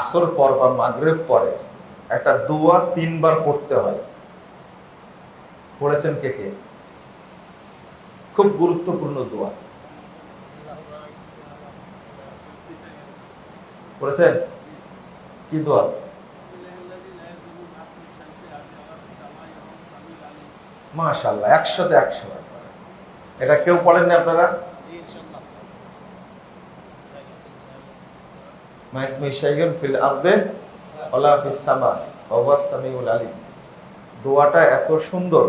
আসর পর বা মাগরিব পরে একটা দোয়া 3 বার পড়তে হয়। পড়েছেন কে কে? খুব গুরুত্বপূর্ণ দোয়া। পড়েছেন? কি দোয়া? মাশাআল্লাহ, 100-তে 100। এটা কেউ পড়েন না আপনারা? মাইসমি শাইয়ুন ফিল আরদে ওয়ালা ফিস সামা ওয়া হুয়াস সামিউল আলিম। দোয়াটা এত সুন্দর।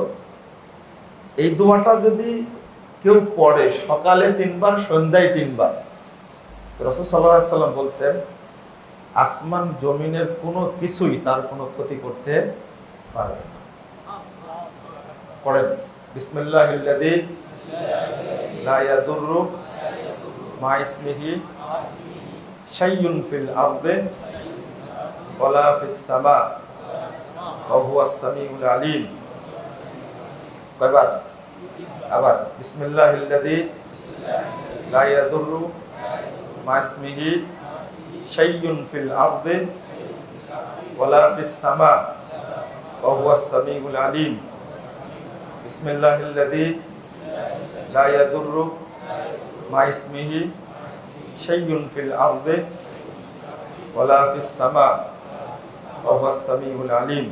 এই দোয়াটা যদি কেউ পড়ে সকালে 3 বার, সন্ধ্যায় 3 বার, রাসূল সাল্লাল্লাহু আলাইহি সাল্লাম বলছেন আসমান জমিনের কোনো কিছুই তার কোনো ক্ষতি করতে পারবে না। পড়েন বিসমিল্লাহিল্লাযী লা ইয়াদুররু মা ইসমিহি শাইয়ুন ফিল আরদি ওয়ালা ফিস সামা ওয়া হুয়াস সামিউল আলিম। কয়বার? আবার বিসমিল্লাহিল্লাযী লা ইয়াদুররু মা ইসমিহি শাইয়ুন ফিল আরদি ওয়ালা ফিস সামা ওয়া হুয়াস সামিউল আলিম। বিসমিল্লাহিল্লাযী লা ইয়াদুররু মা ইসমিহি শাইয়ুন ফিল আরদি ওয়ালা ফিস সামা ওয়া হুয়াস সামিউল আলিম।